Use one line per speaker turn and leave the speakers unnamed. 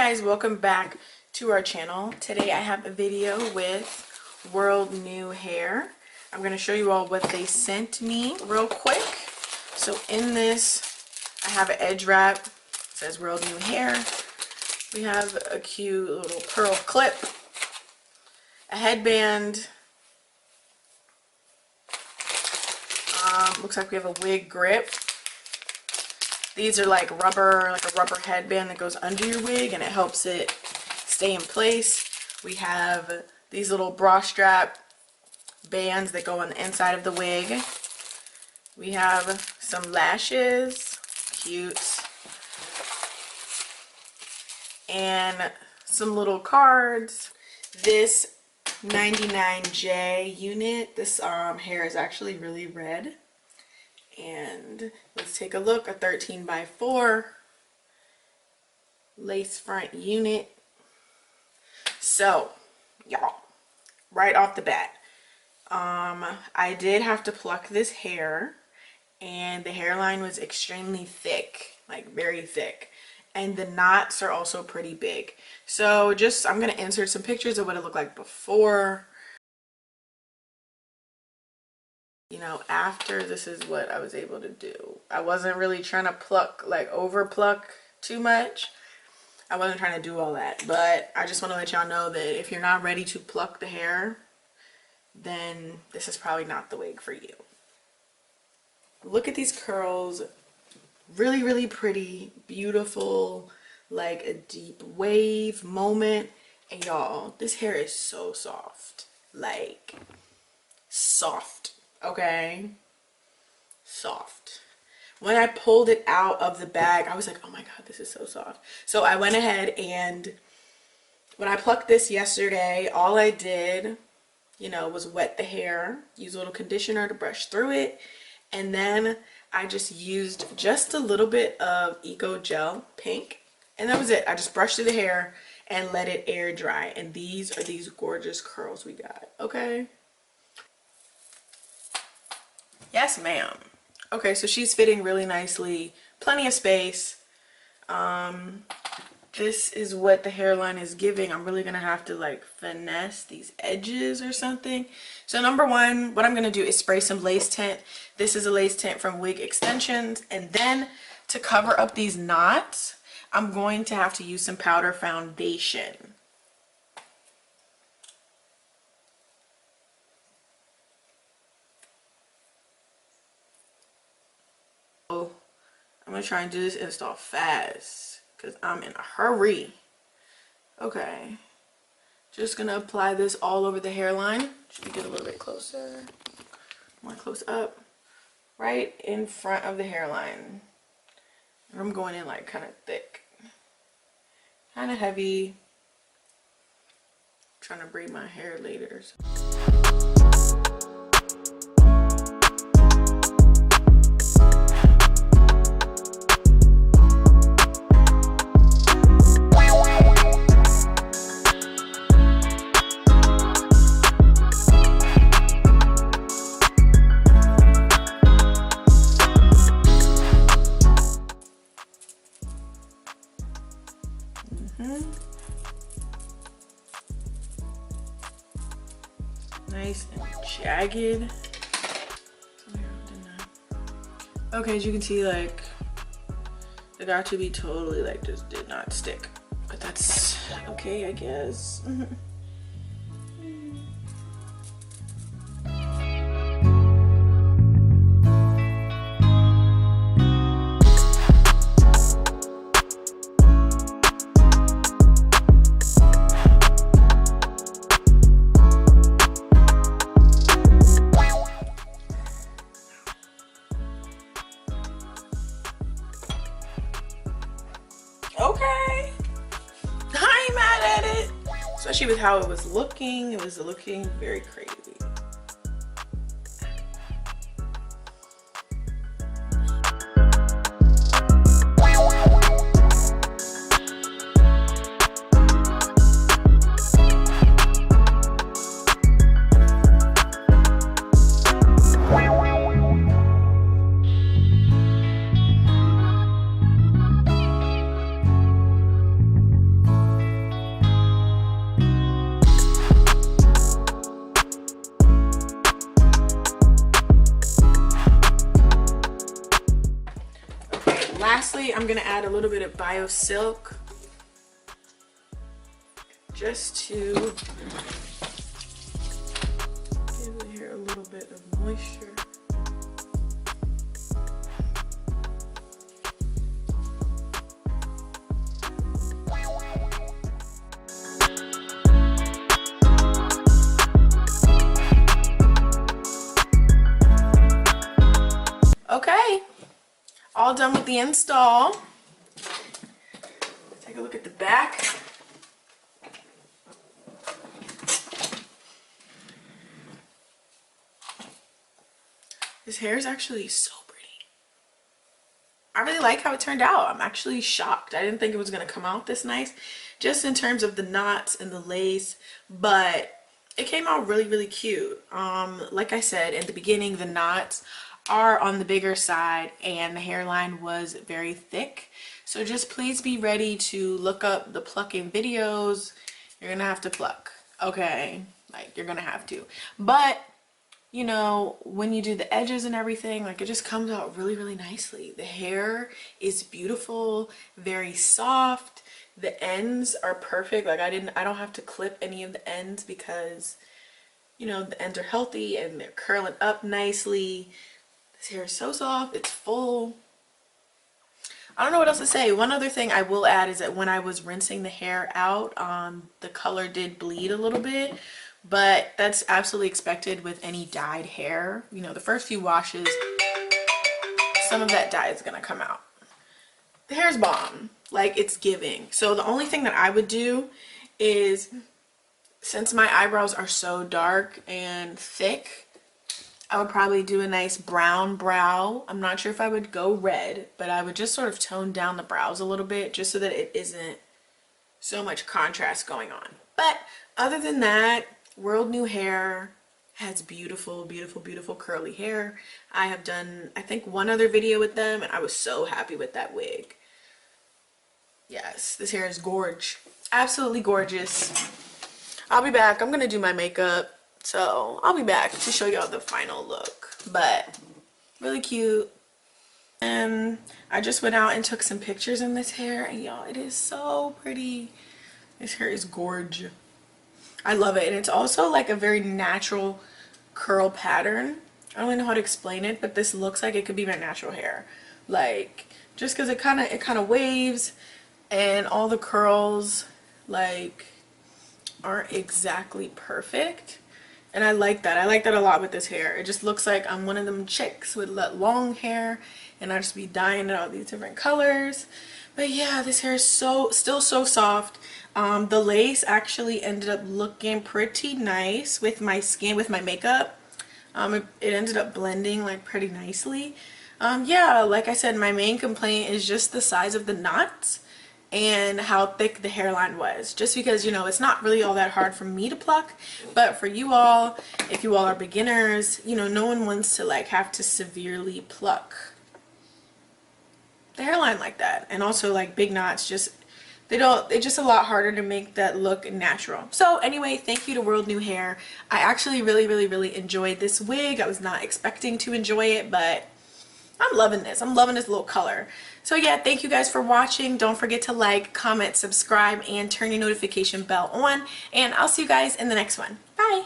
guys, welcome back to our channel. Today I have a video with WorldNewHair. I'm going to show you all what they sent me real quick. So in this I have an edge wrap. It says WorldNewHair. We have a cute little pearl clip, a headband, looks like we have a wig grip. These are like a rubber headband that goes under your wig and it helps it stay in place. We have these little bra strap bands that go on the inside of the wig. We have some lashes, cute, and some little cards. This 99J unit, this hair is actually really red. And let's take a look. A 13x4 lace front unit. So y'all, right off the bat, I did have to pluck this hair, and the hairline was extremely thick, like very thick, and the knots are also pretty big. So I'm gonna insert some pictures of what it looked like before. You know, after. This is what I was able to do. I wasn't really trying to pluck, like over pluck too much. I wasn't trying to do all that, but I just want to let y'all know that if you're not ready to pluck the hair, then this is probably not the wig for you. Look at these curls. Really, really pretty, beautiful, like a deep wave moment. And y'all, this hair is so soft, like soft. Okay, soft. When I pulled it out of the bag, I was like, oh my god, this is so soft. So I went ahead, and when I plucked this yesterday, all I did, you know, was wet the hair, use a little conditioner to brush through it, and then I just used just a little bit of Eco Gel Pink, and that was it. I just brushed through the hair and let it air dry, and these are these gorgeous curls we got. Okay. Yes, ma'am. Okay, so she's fitting really nicely. Plenty of space. This is what the hairline is giving. I'm really going to have to like finesse these edges or something. So number one, what I'm going to do is spray some lace tint. This is a lace tint from WIG Extensions. And then to cover up these knots, I'm going to have to use some powder foundation. I'm gonna try and do this install fast because I'm in a hurry. Okay, just gonna apply this all over the hairline. Should we get a little bit closer? More close up, right in front of the hairline. I'm going in like kind of thick, kind of heavy. I'm trying to braid my hair later. Nice and jagged. Okay, as you can see, like it got to be totally like just did not stick, but that's okay, I guess. Okay, I ain't mad at it, especially with how it was looking. It was looking very crazy. lastly, I'm gonna add a little bit of Bio Silk just to give the hair a little bit of moisture. Okay, all done with the install. Take a look at the back. This hair is actually so pretty. I really like how it turned out. I'm actually shocked. I didn't think it was going to come out this nice, just in terms of the knots and the lace, but it came out really, really cute. Like I said in the beginning, the knots are on the bigger side and the hairline was very thick. So just please be ready to look up the plucking videos. You're gonna have to pluck, okay? Like, you're gonna have to. But you know, when you do the edges and everything, like, it just comes out really, really nicely. The hair is beautiful, very soft. The ends are perfect. Like, I don't have to clip any of the ends because, you know, the ends are healthy and they're curling up nicely. This hair is so soft, it's full. I don't know what else to say. One other thing I will add is that when I was rinsing the hair out, the color did bleed a little bit. But that's absolutely expected with any dyed hair. You know, the first few washes, some of that dye is gonna come out. The hair's bomb, like, it's giving. So the only thing that I would do is, since my eyebrows are so dark and thick, I would probably do a nice brown brow. I'm not sure if I would go red, but I would just sort of tone down the brows a little bit just so that it isn't so much contrast going on. But other than that, WorldNewHair has beautiful, beautiful, beautiful curly hair. I have done, I think, one other video with them and I was so happy with that wig. Yes, this hair is gorge. Absolutely gorgeous. I'll be back. I'm gonna do my makeup, so I'll be back to show y'all the final look. But really cute. And I just went out and took some pictures in this hair, and y'all, it is so pretty. This hair is gorge. I love it. And it's also like a very natural curl pattern. I don't really know how to explain it, but this looks like it could be my natural hair. Like, just because it kind of waves and all the curls like aren't exactly perfect. And I like that. I like that a lot with this hair. It just looks like I'm one of them chicks with long hair and I just be dyeing it all these different colors. But yeah, this hair is still so soft. The lace actually ended up looking pretty nice with my skin, with my makeup. It ended up blending like pretty nicely. Yeah, like I said, my main complaint is just the size of the knots and how thick the hairline was. Just because, you know, it's not really all that hard for me to pluck, but for you all, if you all are beginners, you know, no one wants to like have to severely pluck the hairline like that. And also like big knots, just it's just a lot harder to make that look natural. So anyway, thank you to WorldNewHair. I actually really enjoyed this wig. I was not expecting to enjoy it, but I'm loving this. I'm loving this little color. So yeah, thank you guys for watching. Don't forget to like, comment, subscribe, and turn your notification bell on. And I'll see you guys in the next one. Bye.